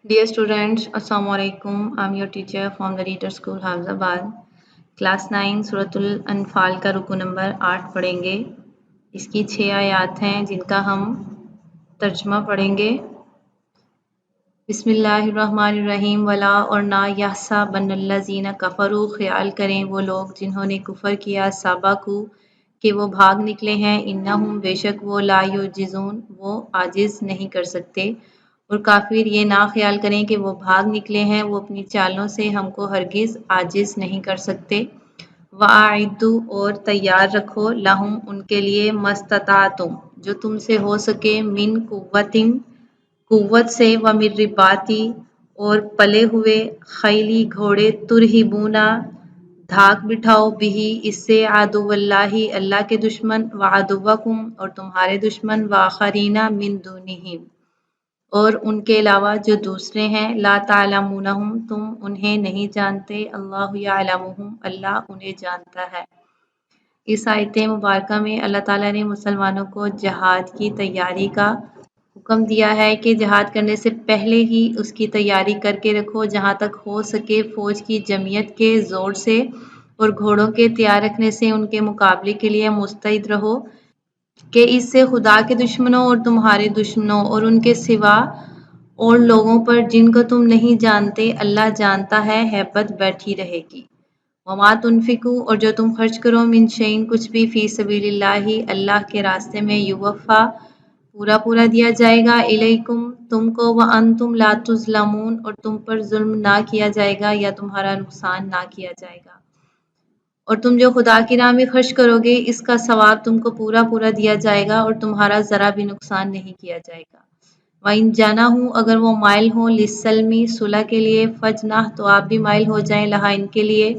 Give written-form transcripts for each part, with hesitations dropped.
Dear students, Assalamu alaikum. I'm your teacher from the Reader School Hyderabad. Class 9 सूरतुल अनफाल का रुकू number 8 पढ़ेंगे। इसकी 6 आयात हैं जिनका हम तर्जमा पढ़ेंगे। बिस्मिल्लाहिर्रहमानिर्रहीम। वला और ना यहसाबन्नल्लज़ीना कफ़रू, ख्याल करें वो लोग जिन्होंने कुफ़र किया, साबकू कि वो भाग निकले हैं, इन्नहुम बेशक वो ला युजिज़ून वो आजिज़ नहीं कर सकते। और काफिर ये ना ख्याल करें कि वो भाग निकले हैं, वो अपनी चालों से हमको हरगिज़ आजिज़ नहीं कर सकते। वअइद्दू और तैयार रखो लहुम उनके लिए मस्ततातुम जो तुमसे हो सके मिन कुव्वतिन कुव्वत से व मिन रिबाती और पले हुए खैली घोड़े तुरहिबूना धाक बिठाओ बिही इससे आदुवल्लाही अल्लाह के दुश्मन व आदुवकुम और तुम्हारे दुश्मन व आखरीना मिन दुनिहिम और उनके अलावा जो दूसरे हैं ला तालमूनहुम तुम उन्हें नहीं जानते अल्लाहु यालमुहुम अल्लाह उन्हें जानता है। इस आयत मुबारका में अल्लाह ताला ने मुसलमानों को जहाद की तैयारी का हुक्म दिया है कि जहाद करने से पहले ही उसकी तैयारी करके रखो, जहाँ तक हो सके फ़ौज की जमीयत के ज़ोर से और घोड़ों के तैयार रखने से उनके मुकाबले के लिए मुस्तैद रहो कि इससे खुदा के दुश्मनों और तुम्हारे दुश्मनों और उनके सिवा और लोगों पर जिनको तुम नहीं जानते अल्लाह जानता है हैबत बैठी रहेगी। वमा तुनफिकू और जो तुम खर्च करो मिन शैइन कुछ भी फी सबीलिल्लाहि अल्लाह के रास्ते में युवफ़ा पूरा पूरा दिया जाएगा इलैकुम तुमको व अंतुम ला तुज़लमून और तुम पर जुल्म ना किया जाएगा या तुम्हारा नुकसान ना किया जाएगा। और तुम जो खुदा की राह में खर्च करोगे इसका सवाब तुमको पूरा पूरा दिया जाएगा और तुम्हारा ज़रा भी नुकसान नहीं किया जाएगा। वाइन जाना हूँ अगर वो माइल हो लिस्सलमी सुलह के लिए फजनाह तो आप भी माइल हो जाएं लहा इनके लिए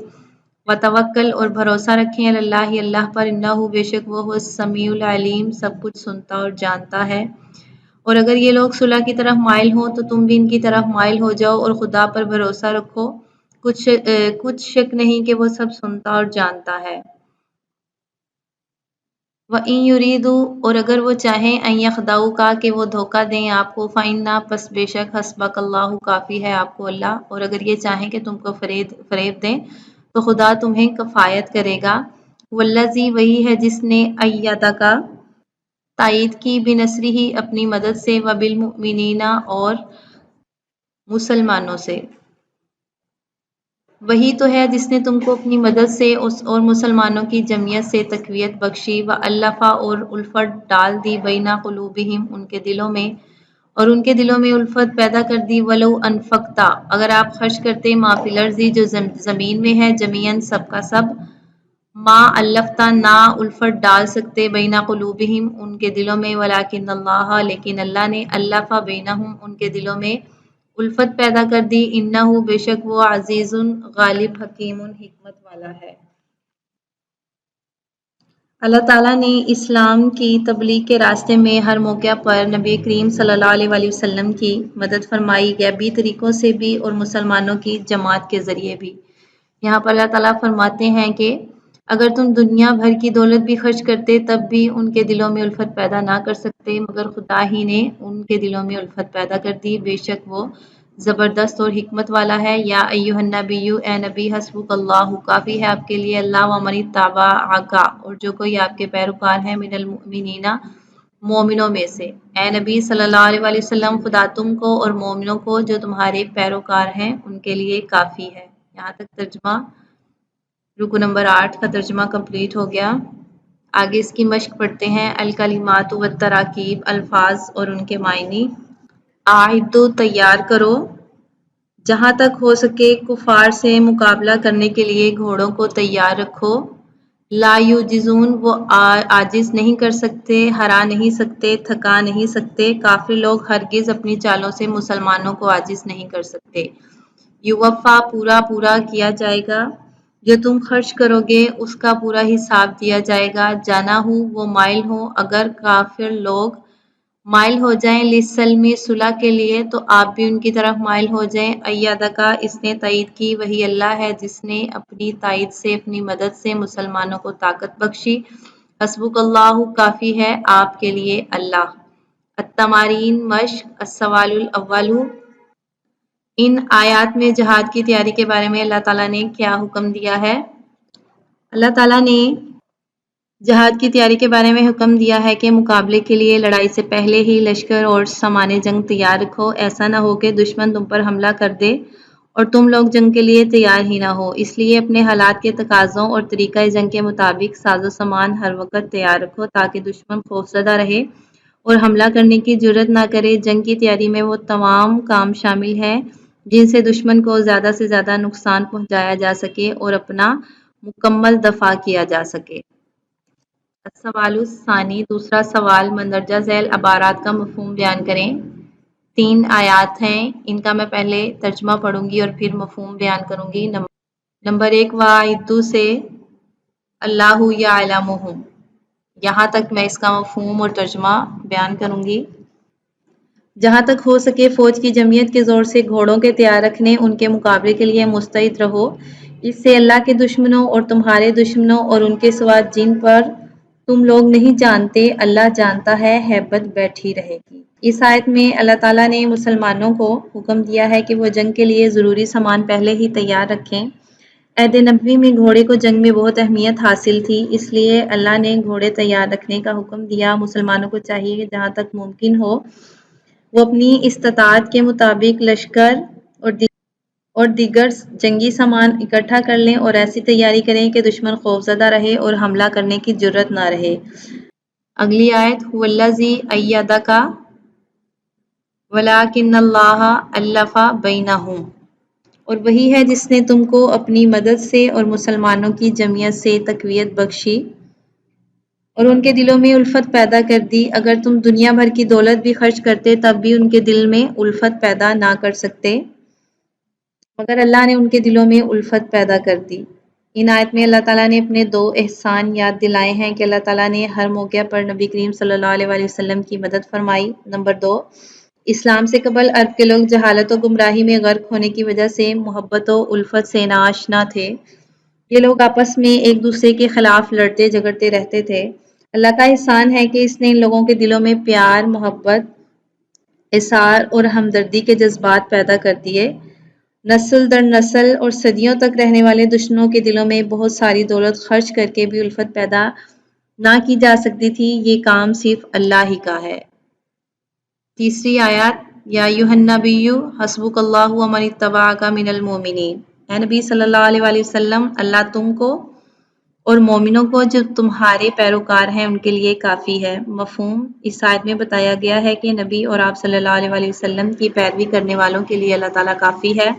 व तवक्कल और भरोसा रखें अल्लाह अल्लाह पर इन्नहु बेशक वो हो समीउल अलीम सब कुछ सुनता और जानता है। और अगर ये लोग सुलह की तरफ माइल हों तो तुम भी इनकी तरफ माइल हो जाओ और खुदा पर भरोसा रखो, कुछ शक नहीं कि वो सब सुनता और जानता है। व इन युरीदू और अगर वो चाहें अन यखदाऊ का कि वो धोखा दें आपको फ़इन्ना पस बेशक हस्बक अल्लाह काफ़ी है आपको अल्लाह। और अगर ये चाहें कि तुमको फरेब दें तो खुदा तुम्हें कफ़ायत करेगा। वल्लज़ी वही है जिसने अय्यदा का तायीद की बिनसरी ही अपनी मदद से व बिलमुमिनीना और मुसलमानों से। वही तो है जिसने तुमको अपनी मदद से उस और मुसलमानों की जमीयत से तक़वियत बख्शी व अल्लफ़ा और उल्फत डाल दी बैना क़ुलूबिहिम उनके दिलों में और उनके दिलों में उल्फत पैदा कर दी वलो अनफक्ता अगर आप खर्च करते माफ़िल अर्ज़ी जो ज़मीन में है जमीयन सब का सब मा अल्लफ़ता ना उल्फत डाल सकते बैना क़ुलूबिहिम उनके दिलों में वलाकिन अल्लाह लेकिन अल्लाह ने अल्लफ़ा बैनहुम उनके दिलों में उल्फत पैदा कर दी इन्नहु बेशक वो अज़ीज़ुन गालिब हकीमुन हिकमत वाला है। अल्लाह ताला ने इस्लाम की तबलीग के रास्ते में हर मौके पर नबी करीम सल्लल्लाहु अलैहि वसल्लम की मदद फरमाई गैबी तरीक़ों से भी और मुसलमानों की जमात के ज़रिए भी। यहाँ पर अल्लाह ताला फरमाते हैं कि अगर तुम दुनिया भर की दौलत भी खर्च करते तब भी उनके दिलों में उल्फत पैदा ना कर सकते मगर खुदा ही ने उनके दिलों में उल्फत पैदा कर दी, बेशक वो ज़बरदस्त और हिकमत वाला है। या अय्युहन्नबिय्यु ए नबी हस्बुकल्लाहु काफ़ी है आपके लिए अल्लाह व मनी ताबा आका और जो कोई आपके पैरोकार हैं मिनल मुमिनीना मोमिनों में से। ए नबी सल्लल्लाहु अलैहि वसल्लम खुदा तुमको और मोमिनों को जो तुम्हारे पैरोकार हैं उनके लिए काफ़ी है। यहाँ तक तर्जमा रुकू नंबर 8 का तर्जमा कंप्लीट हो गया। आगे इसकी मश्क पढ़ते हैं। अल कलिमातु व तराकीब अल्फाज और उनके मायनी। आइदो तैयार करो जहाँ तक हो सके कुफार से मुकाबला करने के लिए घोड़ों को तैयार रखो। ला युजिज़ून वो आजिज़ नहीं कर सकते, हरा नहीं सकते, थका नहीं सकते। काफिर लोग हरगिज़ अपनी चालों से मुसलमानों को आजिज़ नहीं कर सकते। युवफ़ा पूरा पूरा किया जाएगा, जो तुम खर्च करोगे उसका पूरा हिसाब दिया जाएगा। जाना हो वो माइल हो अगर काफिर लोग माइल हो जाएं लिस्सल्मी सुलह के लिए तो आप भी उनकी तरफ माइल हो जाएं। अय्यदा का इसने तायीद की वही अल्लाह है जिसने अपनी तायीद से अपनी मदद से मुसलमानों को ताकत बख्शी। हस्बुकल्लाहु काफ़ी है आपके लिए अल्लाह। अत्तमारीन मश्क अस्सवालुल अव्वलु ان آیات میں جہاد کی تیاری کے بارے میں اللہ تعالیٰ نے کیا حکم دیا ہے؟ اللہ تعالیٰ نے جہاد کی تیاری کے بارے میں حکم دیا ہے کہ مقابلے کے لیے لڑائی سے پہلے ہی لشکر اور سامان جنگ تیار رکھو، ایسا نہ ہو کہ دشمن تم پر حملہ کر دے اور تم لوگ جنگ کے لیے تیار ہی نہ ہو۔ اس لیے اپنے حالات کے تقاضوں اور طریقہ جنگ کے مطابق ساز و سامان ہر وقت تیار رکھو تاکہ دشمن خوفزدہ رہے اور حملہ کرنے کی جرات نہ کرے۔ جنگ کی تیاری میں وہ تمام کام شامل ہیں جن سے دشمن کو زیادہ سے زیادہ نقصان پہنچایا جا سکے اور اپنا مکمل دفاع کیا جا سکے۔ السوال الثانی، دوسرا سوال، مندرجہ ذیل عبارات کا مفہوم بیان کریں۔ 3 آیات ہیں، ان کا میں پہلے ترجمہ پڑھوں گی اور پھر مفہوم بیان کروں گی۔ نمبر 1، وَأَعِدُّوا سے اللہ یعلمہم، یہاں تک میں اس کا مفہوم اور ترجمہ بیان کروں گی۔ جہاں تک ہو سکے فوج کی جمعیت کے زور سے گھوڑوں کے تیار رکھنے، ان کے مقابلے کے لیے مستعد رہو، اس سے اللہ کے دشمنوں اور تمہارے دشمنوں اور ان کے سوا جن پر تم لوگ نہیں جانتے اللہ جانتا ہے، ہیبت بیٹھی رہے گی۔ اس آیت میں اللہ تعالیٰ نے مسلمانوں کو حکم دیا ہے کہ وہ جنگ کے لیے ضروری سامان پہلے ہی تیار رکھیں۔ عہد نبوی میں گھوڑے کو جنگ میں بہت اہمیت حاصل تھی، اس لیے اللہ نے گھوڑے تیار رکھنے کا حکم دیا۔ مسلمانوں کو چاہیے کہ جہاں تک ممکن ہو وہ اپنی استطاعت کے مطابق لشکر اور دیگر جنگی سامان اکٹھا کر لیں اور ایسی تیاری کریں کہ دشمن خوفزدہ رہے اور حملہ کرنے کی جرات نہ رہے۔ اگلی آیت، هو الذی ایدک ولکن اللہ الف بینہم، اور وہی ہے جس نے تم کو اپنی مدد سے اور مسلمانوں کی جمعیت سے تقویت بخشی اور ان کے دلوں میں الفت پیدا کر دی۔ اگر تم دنیا بھر کی دولت بھی خرچ کرتے تب بھی ان کے دل میں الفت پیدا نہ کر سکتے، مگر اللہ نے ان کے دلوں میں الفت پیدا کر دی۔ ان آیت میں اللہ تعالیٰ نے اپنے 2 احسان یاد دلائے ہیں کہ اللہ تعالیٰ نے ہر موقع پر نبی کریم صلی اللہ علیہ وسلم کی مدد فرمائی۔ نمبر 2، اسلام سے قبل عرب کے لوگ جہالت و گمراہی میں غرق ہونے کی وجہ سے محبت و الفت سے ناآشنا تھے۔ یہ لوگ آپس میں ایک دوسرے کے خلاف لڑتے جھگڑتے رہتے تھے۔ اللہ کا احسان ہے کہ اس نے ان لوگوں کے دلوں میں پیار، محبت، اثار اور ہمدردی کے جذبات پیدا کر دیے۔ نسل در نسل اور صدیوں تک رہنے والے دشمنوں کے دلوں میں بہت ساری دولت خرچ کر کے بھی الفت پیدا نہ کی جا سکتی تھی، یہ کام صرف اللہ ہی کا ہے۔ تیسری آیات، یا ایھا النبی حسبک اللہ ومن اتبعک من المؤمنین، اے نبی صلی اللہ علیہ وسلم، اللہ تم کو اور مومنوں کو جو تمہارے پیروکار ہیں ان کے لیے کافی ہے۔ مفہوم، اس آیت میں بتایا گیا ہے کہ نبی اور آپ صلی اللہ علیہ وسلم کی پیروی کرنے والوں کے لیے اللہ تعالیٰ کافی ہے۔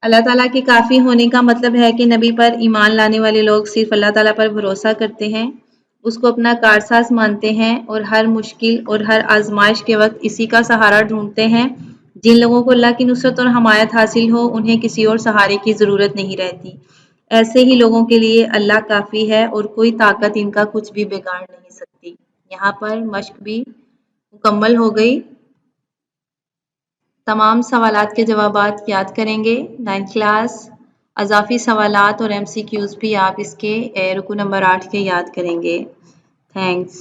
اللہ تعالیٰ کے کافی ہونے کا مطلب ہے کہ نبی پر ایمان لانے والے لوگ صرف اللہ تعالیٰ پر بھروسہ کرتے ہیں، اس کو اپنا کارساز مانتے ہیں اور ہر مشکل اور ہر آزمائش کے وقت اسی کا سہارا ڈھونڈتے ہیں۔ جن لوگوں کو اللہ کی نصرت اور حمایت حاصل ہو انہیں کسی اور سہارے کی ضرورت نہیں رہتی۔ ایسے ہی لوگوں کے لیے اللہ کافی ہے اور کوئی طاقت ان کا کچھ بھی بگاڑ نہیں سکتی۔ یہاں پر مشق بھی مکمل ہو گئی۔ تمام سوالات کے جوابات یاد کریں گے۔ 9th کلاس اضافی سوالات اور MCQs بھی آپ اس کے رکو نمبر 8 کے یاد کریں گے۔ تھینکس۔